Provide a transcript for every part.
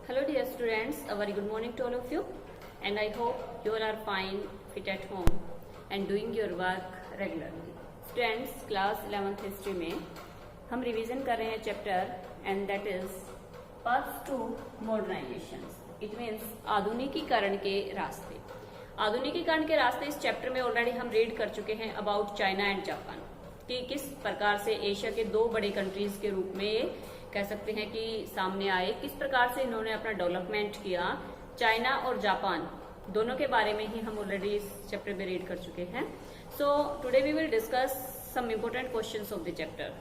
Hello dear students, a very good morning to all of you and I hope you all are fine, fit at home and doing your work regularly. Students, class 11th history में हम revision कर रहे हैं chapter and that is path to modernisation. It means आधुनिकीकरण के रास्ते. आधुनिकीकरण के रास्ते इस चैप्टर में ऑलरेडी हम रीड कर चुके हैं अबाउट चाइना एंड जापान कि किस प्रकार से एशिया के दो बड़े कंट्रीज के रूप में कह सकते हैं कि सामने आए, किस प्रकार से इन्होंने अपना डेवलपमेंट किया. चाइना और जापान दोनों के बारे में ही हम ऑलरेडी इस चैप्टर में रीड कर चुके हैं. So today we will discuss some important questions of the chapter.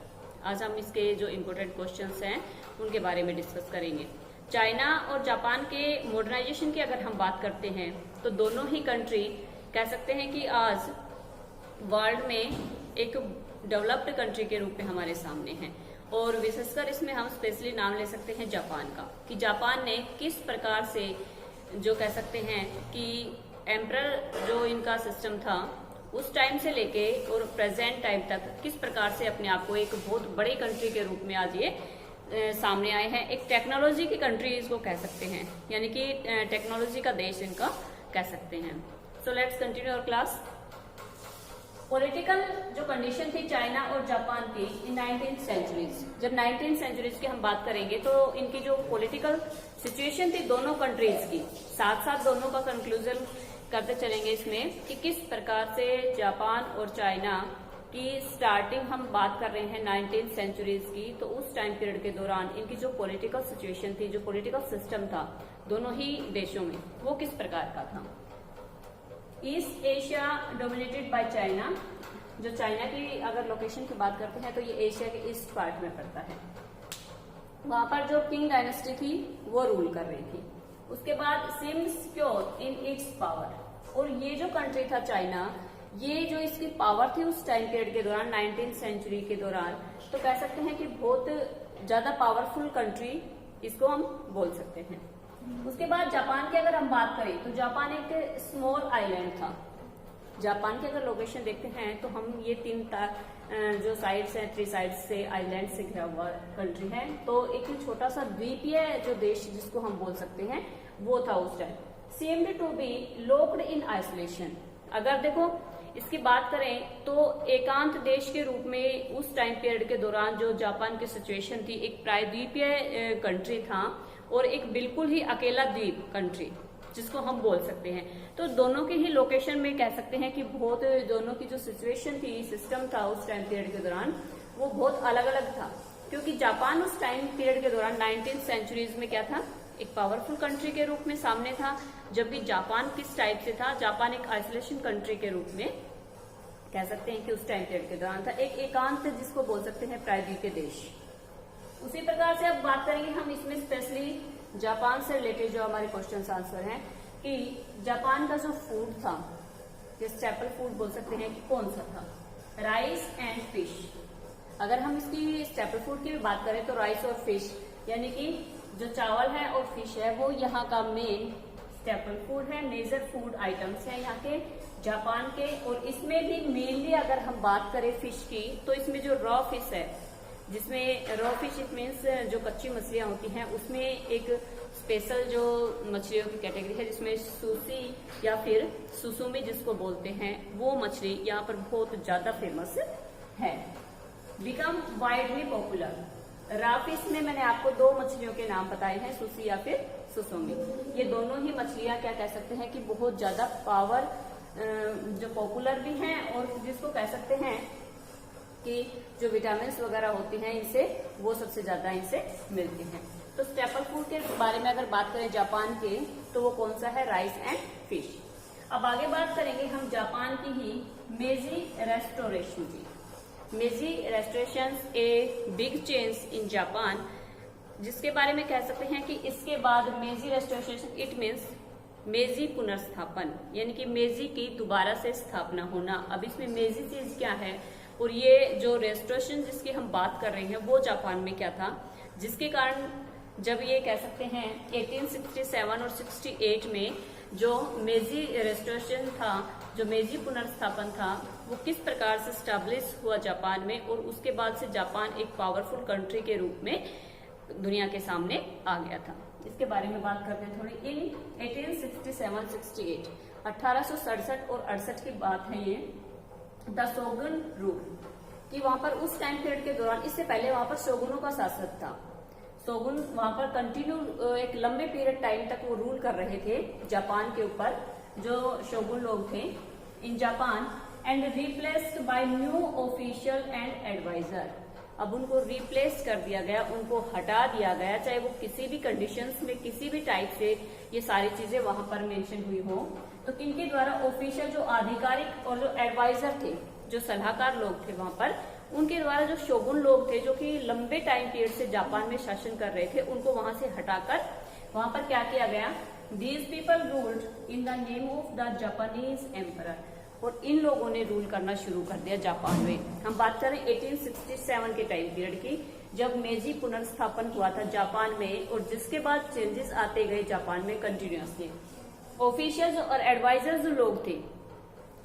आज हम इसके जो इम्पोर्टेंट क्वेश्चंस हैं उनके बारे में डिस्कस करेंगे. चाइना और जापान के मॉडर्नाइजेशन की अगर हम बात करते हैं तो दोनों ही कंट्री कह सकते हैं कि आज वर्ल्ड में एक डेवलप्ड कंट्री के रूप में हमारे सामने हैं. और विशेषकर इसमें हम स्पेशली नाम ले सकते हैं जापान का कि जापान ने किस प्रकार से जो कह सकते हैं कि एम्परर जो इनका सिस्टम था उस टाइम से लेके और प्रेजेंट टाइम तक किस प्रकार से अपने आप को एक बहुत बड़ी कंट्री के रूप में आज ये सामने आए हैं. एक टेक्नोलॉजी की कंट्री इसको कह सकते हैं, यानी कि टेक्नोलॉजी का देश इनका कह सकते हैं. So let's continue our class. Political जो कंडीशन थी चाइना और जापान की इन 19th सेंचुरीज, जब 19th सेंचुरीज की हम बात करेंगे तो इनकी जो पॉलिटिकल सिचुएशन थी दोनों कंट्रीज की, साथ साथ दोनों का कंक्लूजन करते चलेंगे इसमें कि किस प्रकार से जापान और चाइना की स्टार्टिंग हम बात कर रहे हैं 19th सेंचुरीज की. तो उस टाइम पीरियड के दौरान इनकी जो पॉलिटिकल सिचुएशन थी, जो पॉलिटिकल सिस्टम था दोनों ही देशों में, वो किस प्रकार का था. East Asia dominated by China. जो चाइना की अगर लोकेशन की बात करते हैं तो ये एशिया के ईस्ट पार्ट में पड़ता है. वहां पर जो किंग डायनेस्टी थी वो रूल कर रही थी. उसके बाद same secure in its power. और ये जो कंट्री था चाइना, ये जो इसकी पावर थी उस टाइम पीरियड के दौरान 19th सेंचुरी के दौरान, तो कह सकते हैं कि बहुत ज्यादा पावरफुल कंट्री इसको हम बोल सकते हैं. उसके बाद जापान की अगर हम बात करें तो जापान एक स्मॉल आइलैंड था. जापान की अगर लोकेशन देखते हैं तो हम ये तीन जो साइड्स हैं, 3 साइड्स से आइलैंड से घिरा हुआ कंट्री है. तो एक छोटा सा द्वीपीय जो देश जिसको हम बोल सकते हैं वो था उस time. Seemed to be locked in isolation. अगर देखो इसकी बात करें तो एकांत देश के रूप में उस टाइम पीरियड के दौरान जो जापान की सिचुएशन थी, एक प्रायद्वीपीय कंट्री था और एक बिल्कुल ही अकेला द्वीप कंट्री जिसको हम बोल सकते हैं. तो दोनों के ही लोकेशन में कह सकते हैं कि बहुत दोनों की जो सिचुएशन थी, सिस्टम था उस टाइम पीरियड के दौरान, वो बहुत अलग अलग था. क्योंकि जापान उस टाइम पीरियड के दौरान 19th सेंचुरीज में क्या था, एक पावरफुल कंट्री के रूप में सामने था. जबकि जापान किस टाइप से था, जापान एक आइसोलेशन कंट्री के रूप में कह सकते हैं कि उस टाइम पीरियड के दौरान था, एक एकांत जिसको बोल सकते हैं प्रायद्वीपीय देश. उसी प्रकार से अब बात करेंगे हम इसमें स्पेशली जापान से रिलेटेड जो हमारे क्वेश्चन आंसर हैं कि जापान का जो फूड था, जिस स्टेपल फूड बोल सकते हैं कि कौन सा था, राइस एंड फिश. अगर हम इसकी स्टेपल फूड की भी बात करें तो राइस और फिश, यानी कि जो चावल है और फिश है वो यहाँ का मेन स्टेपल फूड है, मेजर फूड आइटम्स है यहाँ के जापान के. और इसमें भी मेनली अगर हम बात करें फिश की तो इसमें जो रॉ फिश है, जिसमें रॉ फिश इट मीन्स जो कच्ची मछलियां होती हैं, उसमें एक स्पेशल जो मछलियों की कैटेगरी है जिसमें सुशी या फिर सुसुमी जिसको बोलते हैं, वो मछली यहाँ पर बहुत ज्यादा फेमस है. Become widely popular. Raw fish में मैंने आपको 2 मछलियों के नाम बताए हैं, सुशी या फिर सुसुमी. ये दोनों ही मछलियां क्या कह सकते हैं कि बहुत ज्यादा पावर जो पॉपुलर भी हैं और जिसको कह सकते हैं कि जो विटामिन वगैरह होती हैं इनसे, वो सबसे ज्यादा इनसे मिलती हैं. तो स्टेपल फूड के बारे में अगर बात करें जापान के तो वो कौन सा है, राइस एंड फिश. अब आगे बात करेंगे हम जापान की ही मेजी रेस्टोरेशन की. Meiji restoration a big change in Japan, जिसके बारे में कह सकते हैं कि इसके बाद मेजी रेस्टोरेशन इट मीन्स मेजी पुनर्स्थापन, यानी कि मेजी की दोबारा से स्थापना होना. अब इसमें मेजी चीज क्या है और ये जो रेस्टोरेशन जिसकी हम बात कर रहे हैं वो जापान में क्या था, जिसके कारण जब ये कह सकते हैं 1867 और 68 में जो मेजी रेस्टोरेशन था, जो मेजी पुनर्स्थापन था, वो किस प्रकार से स्टैब्लिश हुआ जापान में और उसके बाद से जापान एक पावरफुल कंट्री के रूप में दुनिया के सामने आ गया था. इसके बारे में बात करते हैं थोड़ी। इन 1867-68 1867 और 68 की बात है ये, द शोगुन रूल, कि वहां पर उस टाइम पीरियड के दौरान, इससे पहले वहां पर शोगुनों का शासक था। शोगुन वहां पर कंटिन्यू एक लंबे पीरियड टाइम तक वो रूल कर रहे थे जापान के ऊपर, जो शोगुन लोग थे in Japan, and replaced by new official and adviser. अब उनको रिप्लेस कर दिया गया, उनको हटा दिया गया, चाहे वो किसी भी कंडीशंस में किसी भी टाइप से ये सारी चीजें वहां पर मेंशन हुई हो, तो किनके द्वारा, ऑफिशियल जो आधिकारिक और जो एडवाइजर थे, जो सलाहकार लोग थे वहां पर, उनके द्वारा जो शोगुन लोग थे जो कि लंबे टाइम पीरियड से जापान में शासन कर रहे थे, उनको वहां से हटाकर वहां पर क्या किया गया, these people ruled in the name of the Japanese emperor, और इन लोगों ने रूल करना शुरू कर दिया जापान में। हम बात करें 1867 के टाइम पीरियड की, जब मेजी पुनर्स्थापन हुआ था जापान में, और जिसके बाद चेंजेस आते गए जापान में कंटिन्यूअसली। ऑफिशियल्स और एडवाइजर्स जो लोग थे,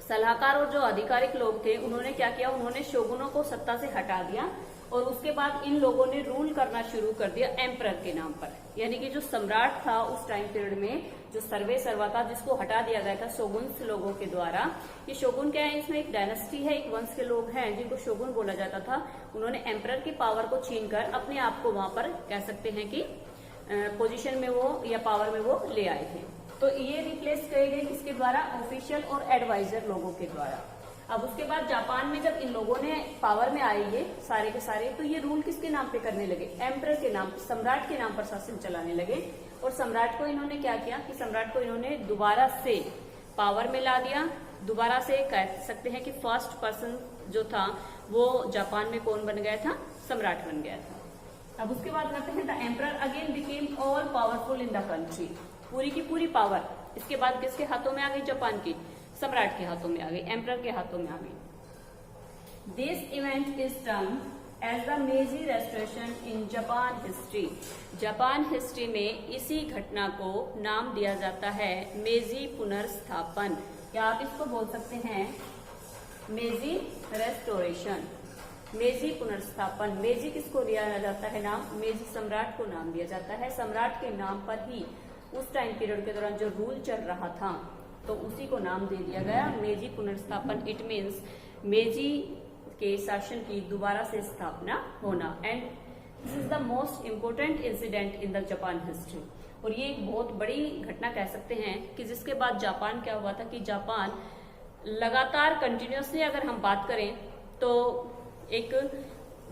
सलाहकार और जो आधिकारिक लोग थे, उन्होंने क्या किया, उन्होंने शोगुनों को सत्ता से हटा दिया, और उसके बाद इन लोगों ने रूल करना शुरू कर दिया एम्परर के नाम पर। यानी कि जो सम्राट था उस टाइम पीरियड में, जो सर्वे सर्वा था, जिसको हटा दिया गया था शोगुन्स लोगों के द्वारा। ये शोगुन क्या है, इसमें एक डायनेस्टी है, एक वंश के लोग हैं जिनको शोगुन बोला जाता था। उन्होंने एम्परर की पावर को छीनकर अपने आप को वहां पर कह सकते हैं कि पोजीशन में वो या पावर में वो ले आए थे। तो ये रिप्लेस किए गए किसके द्वारा, ऑफिशियल और एडवाइजर लोगों के द्वारा। अब उसके बाद जापान में जब इन लोगों ने पावर में आए ये सारे के सारे, तो ये रूल किसके नाम पे करने लगे, एम्परर के नाम, सम्राट के नाम पर शासन चलाने लगे। और सम्राट को इन्होंने क्या किया कि सम्राट को इन्होंने दोबारा से पावर में ला दिया। दोबारा से कह सकते हैं कि फर्स्ट पर्सन जो था वो जापान में कौन बन गया था, सम्राट बन गया था। अब उसके बाद करते हैं the emperor again became all powerful in the country, पूरी की पूरी पावर इसके बाद किसके हाथों में आ गई, जापान की, सम्राट के हाथों में आ गई, एम्परर के हाथों में आ गई। This event is termed as the Meiji Restoration in Japan history. Japan history में इसी घटना को नाम दिया जाता है मेजी पुनर्स्थापन, या आप इसको बोल सकते हैं मेजी रेस्टोरेशन, मेजी पुनर्स्थापन। मेजी किसको दिया जाता है नाम, मेजी सम्राट को नाम दिया जाता है। सम्राट के नाम पर ही उस टाइम पीरियड के दौरान जो रूल चल रहा था, तो उसी को नाम दे दिया गया मेजी पुनर्स्थापन। इट मीन्स मेजी के शासन की दोबारा से स्थापना होना। And this is the most important incident in the Japan history. और ये एक बहुत बड़ी घटना कह सकते हैं कि जिसके बाद जापान क्या हुआ था कि जापान लगातार कंटिन्यूसली अगर हम बात करें तो एक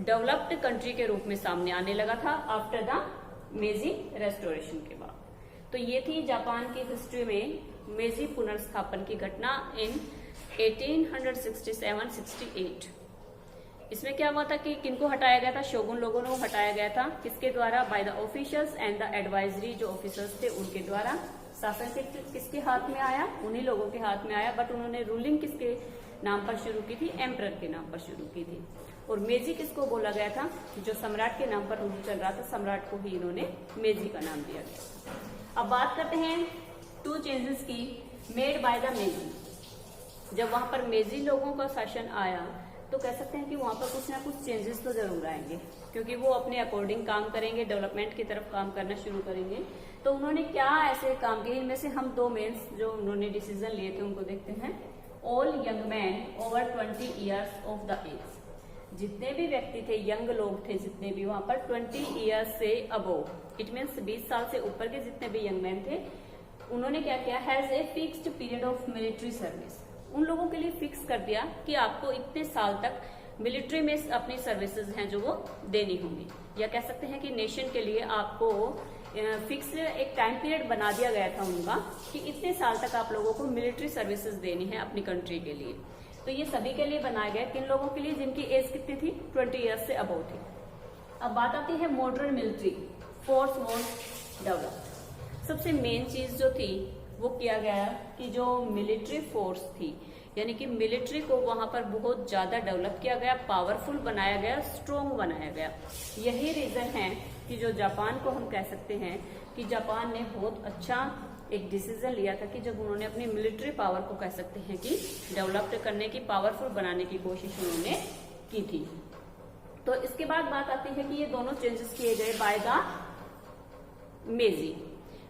डेवलप्ड कंट्री के रूप में सामने आने लगा था आफ्टर द मेजी रेस्टोरेशन के बाद। तो ये थी जापान की हिस्ट्री में मेजी पुनर्स्थापन की घटना इन 1867-68। इसमें क्या हुआ था कि किनको हटाया गया था, शोगुन लोगों को हटाया गया था, किसके द्वारा, by the officials and the advisory, जो ऑफिसर्स थे उनके द्वारा। शासन किसके हाथ में आया, उन्हीं लोगों के हाथ में आया, बट उन्होंने रूलिंग किसके नाम पर शुरू की थी, एम्परर के नाम पर शुरू की थी। और मेजी किसको बोला गया था, जो सम्राट के नाम पर रूल चल रहा था, सम्राट को ही इन्होंने मेजी का नाम दिया गया। अब बात करते हैं 2 चेंजेस की मेड बाय द मेजी। जब वहां पर मेजी लोगों का शासन आया तो कह सकते हैं कि वहां पर कुछ ना कुछ चेंजेस तो जरूर आएंगे, क्योंकि वो अपने अकॉर्डिंग काम करेंगे, डेवलपमेंट की तरफ काम करना शुरू करेंगे। तो उन्होंने क्या ऐसे काम किए, इनमें से हम 2 मेन्स जो उन्होंने डिसीजन लिए थे उनको देखते हैं। All young man over 20 years of the age, जितने भी व्यक्ति थे, यंग लोग थे जितने भी वहां पर 20 ईयर्स से अबोव, इट मीन्स 20 साल से ऊपर के जितने भी यंग मैन थे, उन्होंने क्या किया, has a fixed period of military service. उन लोगों के लिए फिक्स कर दिया कि आपको इतने साल तक मिलिट्री में अपनी सर्विसेज हैं जो वो देनी होंगी, या कह सकते हैं कि नेशन के लिए आपको फिक्स एक टाइम पीरियड बना दिया गया था उनका कि इतने साल तक आप लोगों को मिलिट्री सर्विसेज देनी है अपनी कंट्री के लिए। तो ये सभी के लिए बनाया गया, किन लोगों के लिए, जिनकी एज कितनी थी, 20 ईयर्स से अबव थी। अब बात आती है modern military force was developed. सबसे मेन चीज जो थी वो किया गया कि जो मिलिट्री फोर्स थी, यानी कि मिलिट्री को वहां पर बहुत ज्यादा डेवलप किया गया, पावरफुल बनाया गया, स्ट्रॉन्ग बनाया गया। यही रीजन है कि जो जापान को हम कह सकते हैं कि जापान ने बहुत अच्छा एक डिसीजन लिया था कि जब उन्होंने अपनी मिलिट्री पावर को कह सकते हैं कि डेवलप करने की, पावरफुल बनाने की कोशिश उन्होंने की थी। तो इसके बाद बात आती है कि ये दोनों चेंजेस किए गए बाय द मेजी।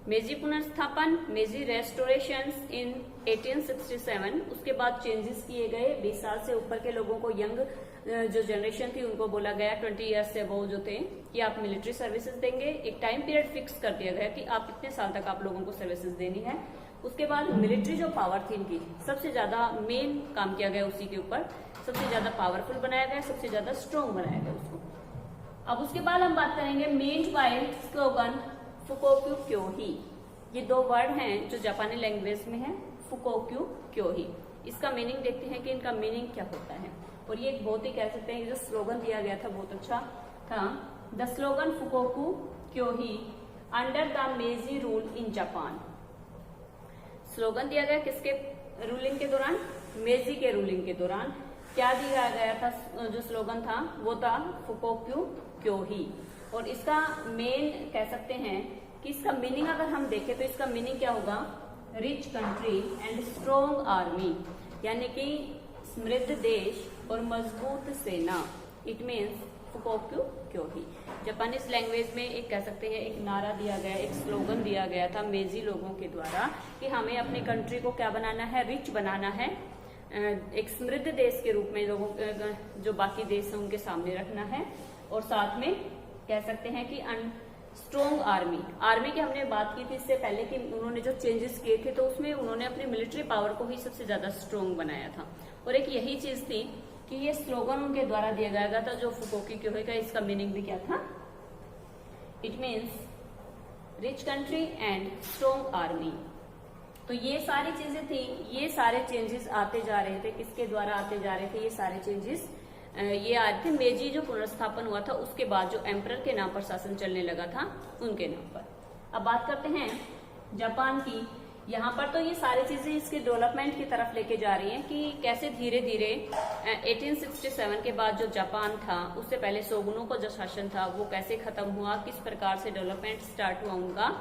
मेजी पुनर्स्थापन, मेजी रेस्टोरेशन इन 1867। उसके बाद चेंजेस किए गए। 20 साल से ऊपर के लोगों को, यंग जो जनरेशन थी उनको बोला गया 20 ईयर्स से अबव जो थे कि आप मिलिट्री सर्विसेज देंगे। एक टाइम पीरियड फिक्स कर दिया गया कि आप इतने साल तक आप लोगों को सर्विसेज देनी है। उसके बाद मिलिट्री जो पावर थी इनकी, सबसे ज्यादा मेन काम किया गया उसी के ऊपर, सबसे ज्यादा पावरफुल बनाया गया, सबसे ज्यादा स्ट्रॉन्ग बनाया गया उसको। अब उसके बाद हम बात करेंगे मेड बाय स्लोगन फुकोक्यू क्योही। ये दो वर्ड हैं जो जापानी लैंग्वेज में है, फुकोक्यू क्योही। इसका मीनिंग देखते हैं कि इनका मीनिंग क्या होता है। और ये एक बहुत ही कह सकते हैं जो स्लोगन दिया गया था बहुत अच्छा था। The slogan fukoku kyohei under the Meiji rule in Japan. Slogan दिया गया किसके रूलिंग के दौरान? मेजी के रूलिंग के दौरान। क्या दिया गया था? जो स्लोगन था वो था फुकोक्यू क्योही। और इसका मेन कह सकते हैं कि इसका मीनिंग अगर हम देखें तो इसका मीनिंग क्या होगा? Rich country and strong army, यानी कि समृद्ध देश और मजबूत सेना। It means fukoku kyohei. Japanese language में एक कह सकते हैं एक नारा दिया गया, एक स्लोगन दिया गया था मेजी लोगों के द्वारा कि हमें अपनी कंट्री को क्या बनाना है? रिच बनाना है, एक समृद्ध देश के रूप में लोगों जो बाकी देश है उनके सामने रखना है। और साथ में कह सकते हैं कि स्ट्रॉन्ग आर्मी। आर्मी की हमने बात की थी इससे पहले कि उन्होंने जो चेंजेस किए थे तो उसमें उन्होंने अपनी मिलिट्री पावर को ही सबसे ज्यादा स्ट्रॉन्ग बनाया था। और एक यही चीज थी कि ये स्लोगन उनके द्वारा दिया गया था जो फुकोक्यू क्योही का। इसका मीनिंग भी क्या था? It means rich country and strong army. तो ये सारी चीजें थी, ये सारे चेंजेस आते जा रहे थे। किसके द्वारा आते जा रहे थे ये सारे चेंजेस? ये आए थे मेजी जो पुनर्स्थापन हुआ था उसके बाद जो एम्परर के नाम पर शासन चलने लगा था उनके नाम पर। अब बात करते हैं जापान की। यहाँ पर तो ये सारी चीजें इसके डेवलपमेंट की तरफ लेके जा रही हैं कि कैसे धीरे धीरे 1867 के बाद जो जापान था, उससे पहले शोगुनों का जो शासन था वो कैसे खत्म हुआ, किस प्रकार से डेवलपमेंट स्टार्ट हुआ उनका।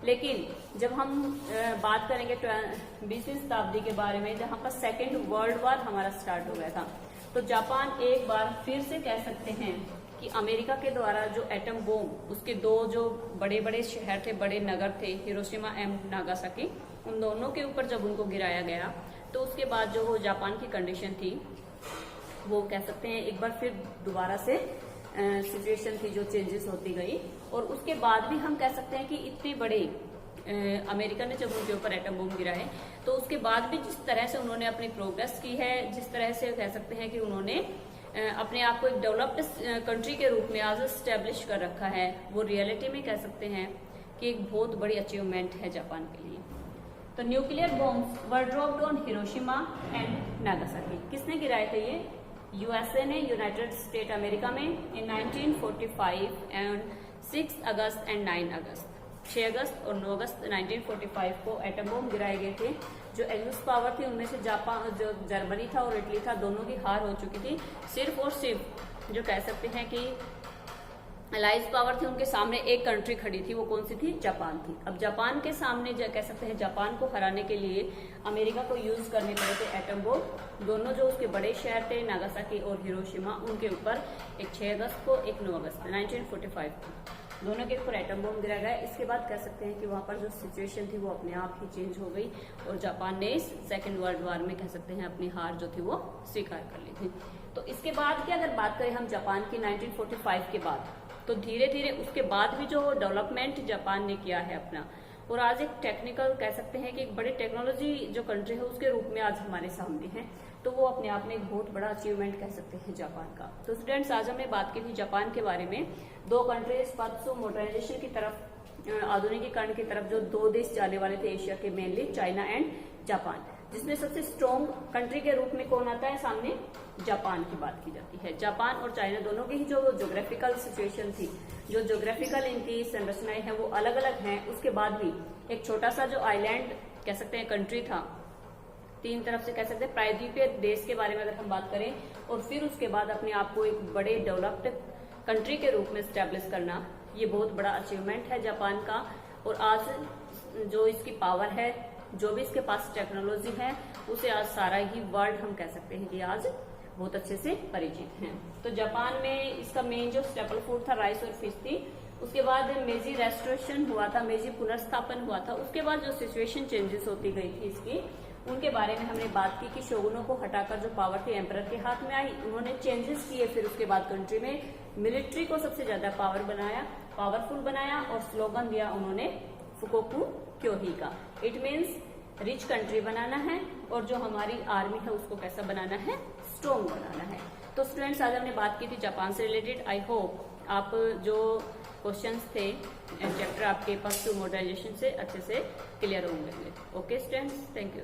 लेकिन जब हम बात करेंगे 20वीं शताब्दी के बारे में, जहाँ पर सेकेंड वर्ल्ड वॉर हमारा स्टार्ट हो गया था, तो जापान एक बार फिर से कह सकते हैं कि अमेरिका के द्वारा जो एटम बॉम्ब, उसके दो जो बड़े बड़े शहर थे, बड़े नगर थे, हिरोशिमा एंड नागासाकी, उन दोनों के ऊपर जब उनको गिराया गया तो उसके बाद जो वो जापान की कंडीशन थी वो कह सकते हैं एक बार फिर दोबारा से सिचुएशन थी जो चेंजेस होती गई। और उसके बाद भी हम कह सकते हैं कि इतने बड़े अमेरिका ने जब उनके ऊपर एटम बम गिराए तो उसके बाद भी जिस तरह से उन्होंने अपनी प्रोग्रेस की है, जिस तरह से कह सकते हैं कि उन्होंने अपने आप को एक डेवलप्ड कंट्री के रूप में आज स्टैब्लिश कर रखा है, वो रियलिटी में कह सकते हैं कि एक बहुत बड़ी अचीवमेंट है जापान के लिए। तो nuclear bombs were dropped on Hiroshima and Nagasaki. किसने गिराए थे ये? यूएसए ने, यूनाइटेड स्टेट अमेरिका में, इन 1945 एंड 6 अगस्त एंड 9 अगस्त। 6 अगस्त और 9 अगस्त 1945 को एटम बॉम्ब गिराए गए थे। जो एक्सिस पावर थी उनमें से जापान, जो जर्मनी था और इटली था, दोनों की हार हो चुकी थी। सिर्फ और सिर्फ जो कह सकते हैं कि अलाइज पावर थी, उनके सामने एक कंट्री खड़ी थी, वो कौन सी थी? जापान थी। अब जापान के सामने कह सकते हैं जापान को हराने के लिए अमेरिका को यूज करने पड़े थे एटम बॉम्ब। दोनों जो उसके बड़े शहर थे नागासाकी और हिरोशिमा, उनके ऊपर एक 6 अगस्त को, एक 9 अगस्त 1945 को दोनों के ऊपर एटम बॉम्ब गिरा गया। इसके बाद कह सकते हैं कि वहां पर जो सिचुएशन थी वो अपने आप ही चेंज हो गई और जापान ने इस सेकेंड वर्ल्ड वॉर में कह सकते हैं अपनी हार जो थी वो स्वीकार कर ली थी। तो इसके बाद की अगर बात करें हम जापान की 1945 के बाद, तो धीरे धीरे उसके बाद भी जो डेवलपमेंट जापान ने किया है अपना, और आज एक टेक्निकल कह सकते हैं कि एक बड़ी टेक्नोलॉजी जो कंट्री है उसके रूप में आज हमारे सामने है, तो वो अपने आप में एक बहुत बड़ा अचीवमेंट कह सकते हैं जापान का। तो स्टूडेंट्स, आज हमने बात की थी जापान के बारे में। दो कंट्रीज पश्चिम मॉडर्नाइजेशन की तरफ, आधुनिकीकरण की तरफ जो दो देश जाने वाले थे एशिया के, मेनली चाइना एंड जापान, जिसमें सबसे स्ट्रॉन्ग कंट्री के रूप में कौन आता है सामने? जापान की बात की जाती है। जापान और चाइना दोनों की ही जो ज्योग्राफिकल सिचुएशन थी, जो ज्योग्राफिकल इनकी संरचनाएं हैं वो अलग अलग हैं। उसके बाद भी एक छोटा सा जो आइलैंड कह सकते हैं कंट्री था, तीन तरफ से कह सकते हैं प्रायद्वीपीय देश के बारे में अगर हम बात करें, और फिर उसके बाद अपने आप को एक बड़े डेवलप्ड कंट्री के रूप में स्टैब्लिश करना, ये बहुत बड़ा अचीवमेंट है जापान का। और आज जो इसकी पावर है, जो भी इसके पास टेक्नोलॉजी है, उसे आज सारा ही वर्ल्ड हम कह सकते हैं कि आज बहुत अच्छे से परिचित हैं। तो जापान में इसका मेन जो स्टेपल फूड था राइस और फिश थी, उसके बाद मेजी रेस्टोरेशन हुआ था, मेजी पुनर्स्थापन हुआ था। उसके बाद जो सिचुएशन चेंजेस होती गई थी इसकी, उनके बारे में हमने बात की कि शोगुनों को हटाकर जो पावर थी एम्परर के हाथ में आई, उन्होंने चेंजेस किए। फिर उसके बाद कंट्री में मिलिट्री को सबसे ज्यादा पावरफुल बनाया और स्लोगन दिया उन्होंने फुकोकू क्योही का। इट मीन्स रिच कंट्री बनाना है और जो हमारी आर्मी है उसको कैसा बनाना है, स्ट्रॉन्ग बनाना है। तो स्टूडेंट्स आज हमने बात की थी जापान से रिलेटेड। आई होप आप जो क्वेश्चंस थे चैप्टर आपके फर्स्ट 2 मॉडर्नाइजेशन से अच्छे से क्लियर होंगे। Okay students, thank you.